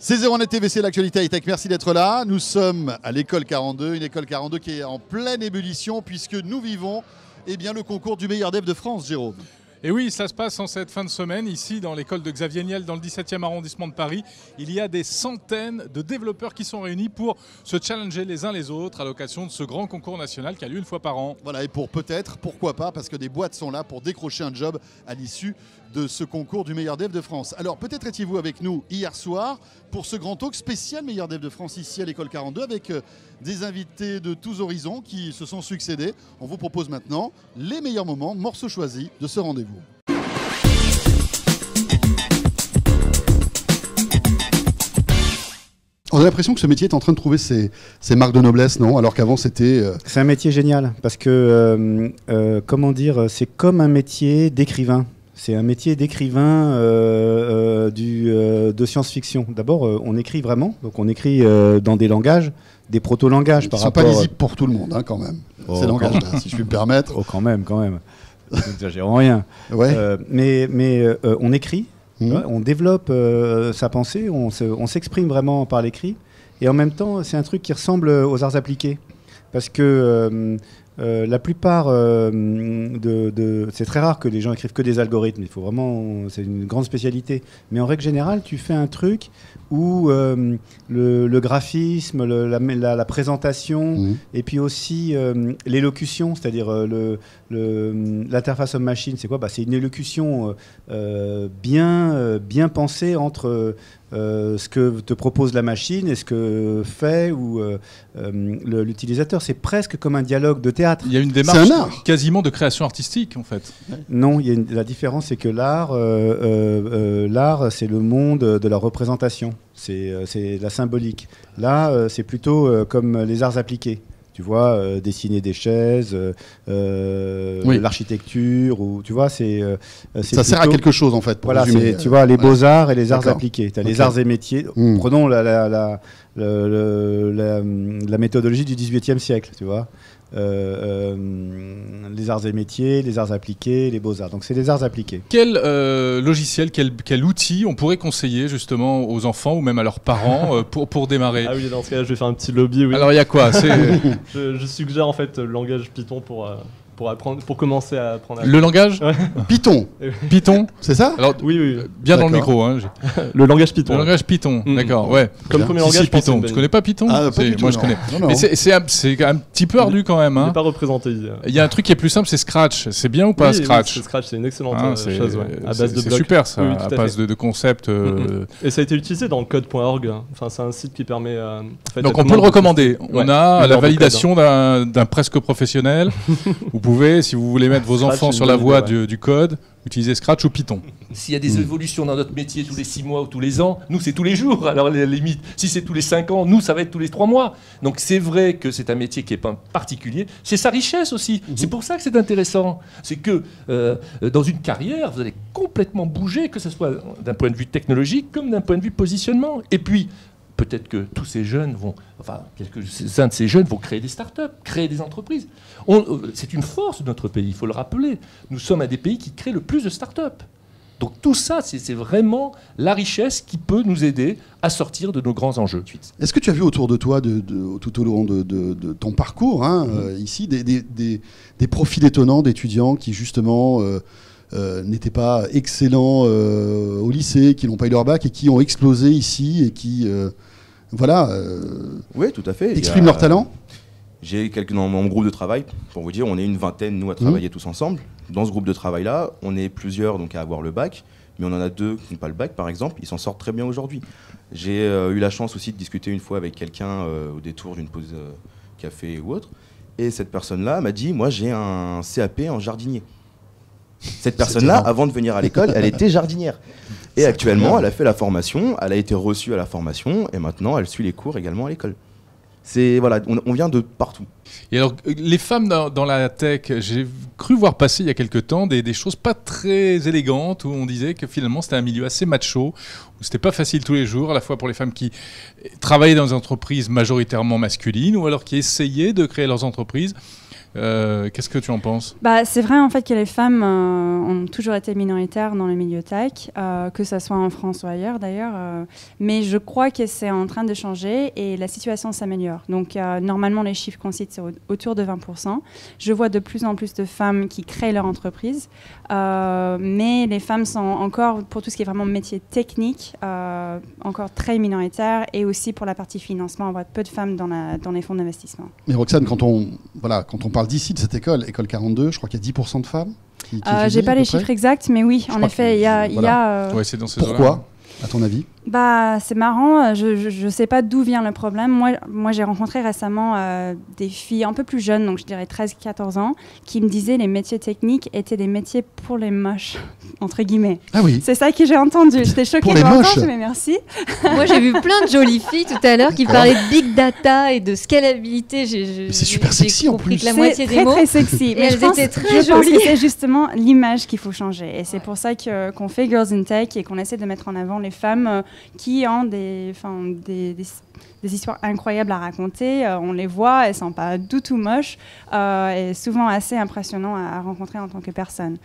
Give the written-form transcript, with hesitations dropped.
C'est 01net TV, c'est l'actualité high-tech. Merci d'être là. Nous sommes à l'école 42, une école 42 qui est en pleine ébullition puisque nous vivons le concours du meilleur dev de France, Jérôme. Et oui, ça se passe en cette fin de semaine, ici dans l'école de Xavier Niel, dans le 17e arrondissement de Paris. Il y a des centaines de développeurs qui sont réunis pour se challenger les uns les autres à l'occasion de ce grand concours national qui a lieu une fois par an. Voilà, et pourquoi pas, parce que des boîtes sont là pour décrocher un job à l'issue de ce concours du meilleur dev de France. Alors peut-être étiez-vous avec nous hier soir pour ce grand talk spécial meilleur dev de France ici à l'école 42 avec des invités de tous horizons qui se sont succédés. On vous propose maintenant les meilleurs moments, morceaux choisis de ce rendez-vous. On a l'impression que ce métier est en train de trouver ses marques de noblesse, non? Alors qu'avant c'était... C'est un métier génial parce que, comment dire, c'est comme un métier d'écrivain. C'est un métier d'écrivain de science-fiction. D'abord, on écrit vraiment, donc on écrit dans des langages, des proto-langages. Ils ne sont pas lisibles pour tout le monde, hein, quand même, ces langages-là, si je puis me permettre. Oh, quand même. N'exagérons rien. Ouais. Mais on écrit, on développe sa pensée, on s'exprime vraiment par l'écrit. Et en même temps, c'est un truc qui ressemble aux arts appliqués. Parce que... la plupart c'est très rare que les gens écrivent que des algorithmes. Il faut vraiment, c'est une grande spécialité. Mais en règle générale, tu fais un truc où le graphisme, la présentation, et puis aussi l'élocution, c'est-à-dire l'interface homme-machine. C'est quoi? C'est une élocution bien pensée entre ce que te propose la machine et ce que fait l'utilisateur. C'est presque comme un dialogue de théâtre. Il y a une démarche quasiment de création artistique en fait. Non, la différence c'est que l'art, c'est le monde de la représentation, c'est la symbolique. Là, c'est plutôt comme les arts appliqués. Tu vois, dessiner des chaises, l'architecture, ou tu vois, ça sert à quelque chose en fait. Voilà, tu vois, les beaux-arts et les arts appliqués. Tu as les arts et métiers. Prenons la méthodologie du XVIIIe siècle, tu vois. Les arts et métiers, les arts appliqués, les beaux-arts. Donc c'est les arts appliqués. Quel logiciel, quel outil on pourrait conseiller justement aux enfants ou même à leurs parents pour démarrer? Ah oui, dans ce cas-là, je vais faire un petit lobby. Oui. Alors il y a quoi? Je suggère en fait le langage Python pour commencer à apprendre. Le langage Python. Python, c'est ça? Alors, oui. Bien dans le micro. Hein. Le langage Python. Le langage Python, d'accord, ouais. Comme premier langage Python. Tu connais pas Python? Pas du tout, moi, je connais. Non. Mais c'est un petit peu ardu quand même. Il n'est pas représenté. Il y a un truc qui est plus simple, c'est Scratch. C'est bien ou pas Scratch? Oui, Scratch, c'est une excellente chose. À base de blocs. C'est super ça, à base de concepts. Et ça a été utilisé dans code.org. Enfin, c'est un site qui permet. Donc on peut le recommander. On a la validation d'un presque professionnel. Vous pouvez, si vous voulez mettre vos enfants sur la voie du code, utilisez Scratch ou Python. S'il y a des évolutions dans notre métier tous les 6 mois ou tous les ans, nous c'est tous les jours. Alors à la limite, si c'est tous les 5 ans, nous ça va être tous les 3 mois. Donc c'est vrai que c'est un métier qui est pas particulier. C'est sa richesse aussi. C'est pour ça que c'est intéressant. C'est que dans une carrière, vous allez complètement bouger, que ce soit d'un point de vue technologique comme d'un point de vue positionnement. Et puis, peut-être que tous ces jeunes quelques-uns de ces jeunes vont créer des startups, créer des entreprises. C'est une force de notre pays, il faut le rappeler. Nous sommes un des pays qui crée le plus de startups. Donc tout ça, c'est vraiment la richesse qui peut nous aider à sortir de nos grands enjeux. Est-ce que tu as vu autour de toi, tout au long de ton parcours, ici, des profils étonnants d'étudiants qui justement... n'étaient pas excellents au lycée, qui n'ont pas eu leur bac et qui ont explosé ici et qui oui, tout à fait. expriment leur talent? J'ai quelques dans mon groupe de travail, pour vous dire, on est une vingtaine, nous, à travailler tous ensemble. Dans ce groupe de travail-là, on est plusieurs donc, à avoir le bac, mais on en a 2 qui n'ont pas le bac, par exemple, ils s'en sortent très bien aujourd'hui. J'ai eu la chance aussi de discuter une fois avec quelqu'un au détour d'une pause café ou autre, et cette personne-là m'a dit, moi j'ai un CAP en jardinier. Cette personne-là, avant de venir à l'école, elle était jardinière. Et actuellement, elle a fait la formation, elle a été reçue à la formation, et maintenant, elle suit les cours également à l'école. Voilà, on vient de partout. Et alors, les femmes dans la tech, j'ai cru voir passer il y a quelque temps des choses pas très élégantes, où on disait que finalement, c'était un milieu assez macho, où c'était pas facile tous les jours, à la fois pour les femmes qui travaillaient dans des entreprises majoritairement masculines, ou alors qui essayaient de créer leurs entreprises. Qu'est-ce que tu en penses? C'est vrai en fait que les femmes ont toujours été minoritaires dans le milieu tech, que ce soit en France ou ailleurs d'ailleurs. Mais je crois que c'est en train de changer et la situation s'améliore. Donc normalement les chiffres qu'on cite c'est autour de 20%. Je vois de plus en plus de femmes qui créent leur entreprise. Mais les femmes sont encore, pour tout ce qui est vraiment métier technique, encore très minoritaires. Et aussi pour la partie financement, on voit peu de femmes dans les fonds d'investissement. Mais Roxane, quand on parle d'ici, de cette école 42, je crois qu'il y a 10% de femmes qui étudient, j'ai pas les chiffres exacts, mais oui, en effet, il y a... Ouais, c'est dans ces Pourquoi, à ton avis? C'est marrant, je sais pas d'où vient le problème. Moi j'ai rencontré récemment des filles un peu plus jeunes, donc je dirais 13-14 ans, qui me disaient les métiers techniques étaient des métiers pour les moches, entre guillemets. Ah oui. C'est ça que j'ai entendu. J'étais choquée Pour de les moches. l'entendre, mais merci. Moi j'ai vu plein de jolies filles tout à l'heure qui parlaient de big data et de scalabilité. C'est super sexy en plus. J'ai compris que la moitié des mots. Très sexy. Mais elles étaient très je pense jolies. que c'est justement l'image qu'il faut changer. Et c'est pour ça qu'on fait Girls in Tech et qu'on essaie de mettre en avant les femmes qui ont des histoires incroyables à raconter. On les voit, elles sont pas du tout moches et souvent assez impressionnantes à rencontrer en tant que personne.